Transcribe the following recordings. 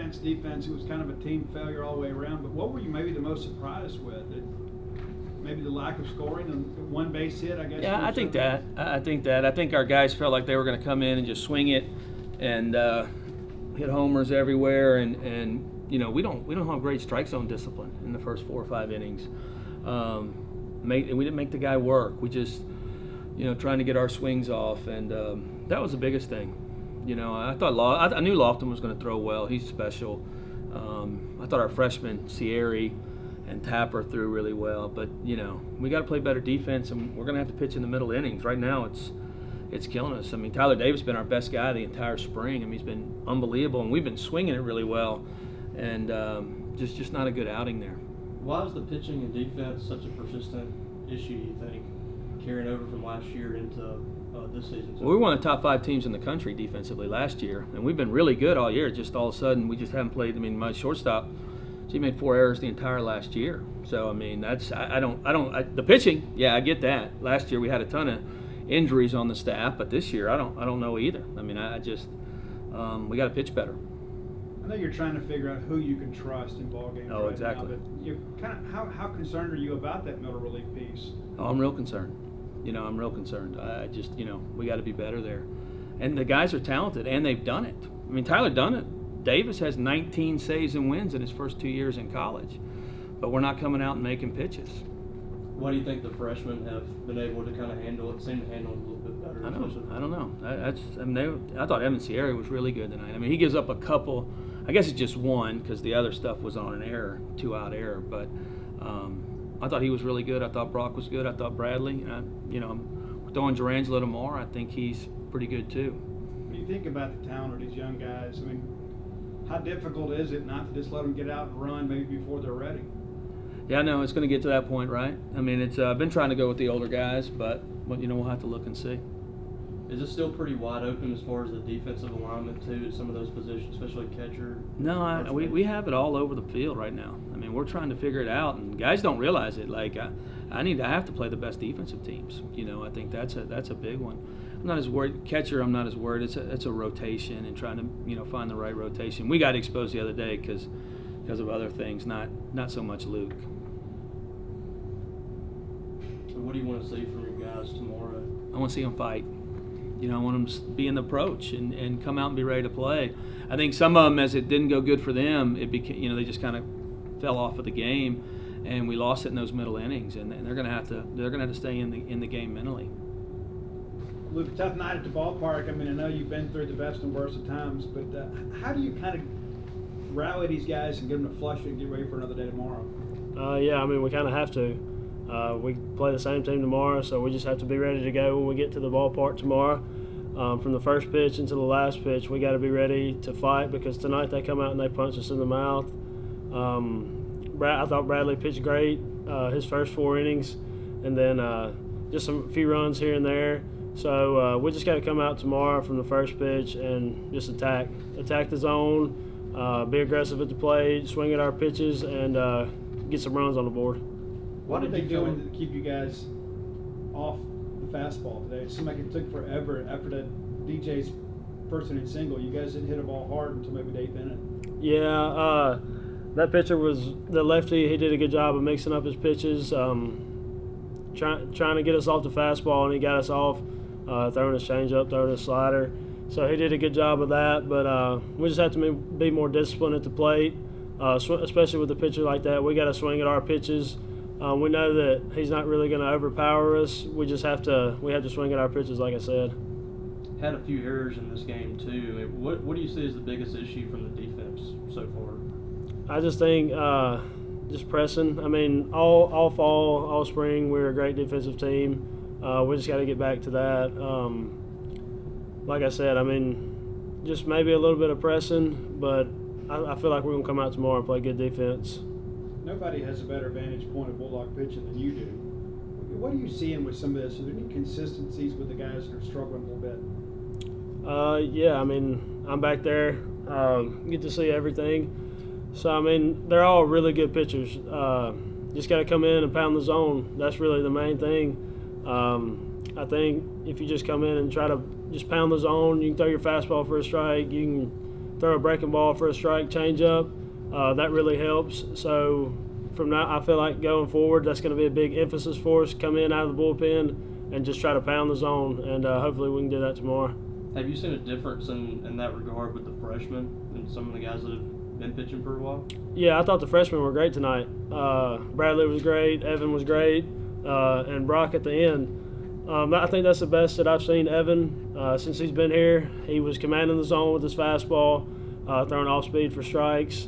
Giants defense, it was kind of a team failure all the way around, but what were you maybe the most surprised with? Maybe the lack of scoring and one base hit, I guess? Yeah, I think that. I think our guys felt like they were going to come in and just swing it and hit homers everywhere, and we don't have great strike zone discipline in the first 4 or 5 innings. We didn't make the guy work. We just trying to get our swings off, and that was the biggest thing. I knew Lofton was going to throw well. He's special. I thought our freshman Sierra and Tapper threw really well, but we got to play better defense, and we're going to have to pitch in the middle innings. Right now, it's killing us. I mean, Tyler Davis has been our best guy the entire spring. I mean, he's been unbelievable, and we've been swinging it really well, and just not a good outing there. Why is the pitching and defense such a persistent issue, you think, carrying over from last year into this season? Well, we were one of the top 5 teams in the country defensively last year, and we've been really good all year. Just all of a sudden, we just haven't played. I mean, my shortstop, she made 4 errors the entire last year. So I mean, the pitching. Yeah, I get that. Last year we had a ton of injuries on the staff, but this year I don't know either. I mean, we got to pitch better. I know you're trying to figure out who you can trust in ball games. Oh, right exactly. Now, but you how concerned are you about that middle relief piece? Oh, I'm real concerned. I'm real concerned. I just, we got to be better there. And the guys are talented, and they've done it. I mean, Tyler done it. Davis has 19 saves and wins in his first 2 years in college, but we're not coming out and making pitches. What do you think the freshmen have been able to kind of handle it? Seem to handle it a little bit better. I don't know. I thought Evan Sierra was really good tonight. I mean, he gives up a couple. I guess it's just one because the other stuff was on an error, 2-out error. But I thought he was really good. I thought Brock was good. I thought Bradley. We're throwing Durangelo tomorrow. I think he's pretty good too. When you think about the talent of these young guys, I mean, how difficult is it not to just let them get out and run maybe before they're ready? Yeah, I know it's going to get to that point, right? I mean, it's I've been trying to go with the older guys, but we'll have to look and see. Is it still pretty wide open as far as the defensive alignment too at some of those positions, especially catcher? No, we have it all over the field right now. I mean, we're trying to figure it out, and guys don't realize it. Like I have to play the best defensive teams. I think that's a big one. I'm not as worried. Catcher, I'm not as worried. It's a rotation and trying to find the right rotation. We got exposed the other day because of other things, not so much Luke. So what do you want to see from your guys tomorrow? I want to see them fight. I want them to be in the approach and come out and be ready to play. I think some of them, as it didn't go good for them, it became, they just kind of fell off of the game, and we lost it in those middle innings. And they're going to have to stay in the game mentally. Luke, a tough night at the ballpark. I mean, I know you've been through the best and worst of times, but how do you kind of rally these guys and get them to flush it and get ready for another day tomorrow? Yeah, I mean, we kind of have to. We play the same team tomorrow, so we just have to be ready to go when we get to the ballpark tomorrow. From the first pitch until the last pitch, we got to be ready to fight because tonight they come out and they punch us in the mouth. I thought Bradley pitched great his first 4 innings, and then just a few runs here and there. So we just got to come out tomorrow from the first pitch and just attack the zone, be aggressive at the plate, swing at our pitches, and get some runs on the board. What are they doing to keep you guys off the fastball today? It seemed like it took forever after that DJ's first inning single. You guys didn't hit a ball hard until maybe the 8th inning. Yeah, that pitcher was the lefty. He did a good job of mixing up his pitches, trying to get us off the fastball, and he got us off throwing his changeup, throwing his slider. So he did a good job of that, but we just have to be more disciplined at the plate, especially with a pitcher like that. We got to swing at our pitches. We know that he's not really going to overpower us. We have to swing at our pitches, like I said. Had a few errors in this game too. What do you see as the biggest issue from the defense so far? I just think just pressing. I mean, all fall, all spring, we're a great defensive team. We just got to get back to that. Like I said, I mean, just maybe a little bit of pressing, but I feel like we're going to come out tomorrow and play good defense. Nobody has a better vantage point of Bulldog pitching than you do. What are you seeing with some of this? Are there any consistencies with the guys that are struggling a little bit? Yeah, I mean, I'm back there, get to see everything. So, I mean, they're all really good pitchers. Just got to come in and pound the zone. That's really the main thing. I think if you just come in and try to just pound the zone, you can throw your fastball for a strike, you can throw a breaking ball for a strike changeup. That really helps. So from that, I feel like going forward, that's going to be a big emphasis for us. Come in out of the bullpen and just try to pound the zone, and hopefully we can do that tomorrow. Have you seen a difference in that regard with the freshmen and some of the guys that have been pitching for a while? Yeah, I thought the freshmen were great tonight. Bradley was great, Evan was great, and Brock at the end. I think that's the best that I've seen Evan since he's been here. He was commanding the zone with his fastball, throwing off speed for strikes.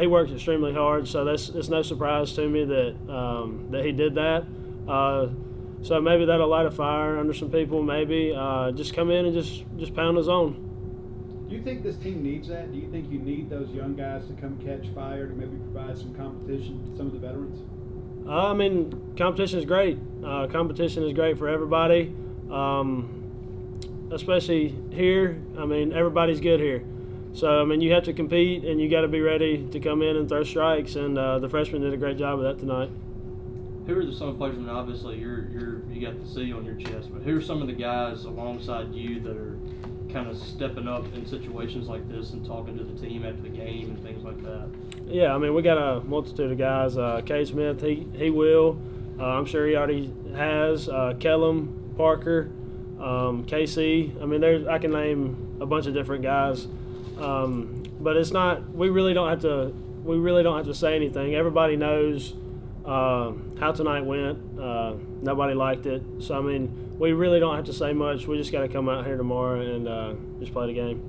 He worked extremely hard, so it's no surprise to me that he did that. So maybe that'll light a fire under some people. Maybe just come in and just pound the zone. Do you think this team needs that? Do you think you need those young guys to come catch fire to maybe provide some competition to some of the veterans? I mean, competition is great. Competition is great for everybody, especially here. I mean, everybody's good here. So, I mean, you have to compete, and you got to be ready to come in and throw strikes, and the freshmen did a great job of that tonight. Who are some of the players? I mean, obviously you got the C on your chest, but who are some of the guys alongside you that are kind of stepping up in situations like this and talking to the team after the game and things like that? Yeah, I mean, we got a multitude of guys. K. Smith, he will. I'm sure he already has. Kellum, Parker, KC. I mean, I can name a bunch of different guys. But it's not. We really don't have to say anything. Everybody knows how tonight went. Nobody liked it. So I mean, we really don't have to say much. We just got to come out here tomorrow and just play the game.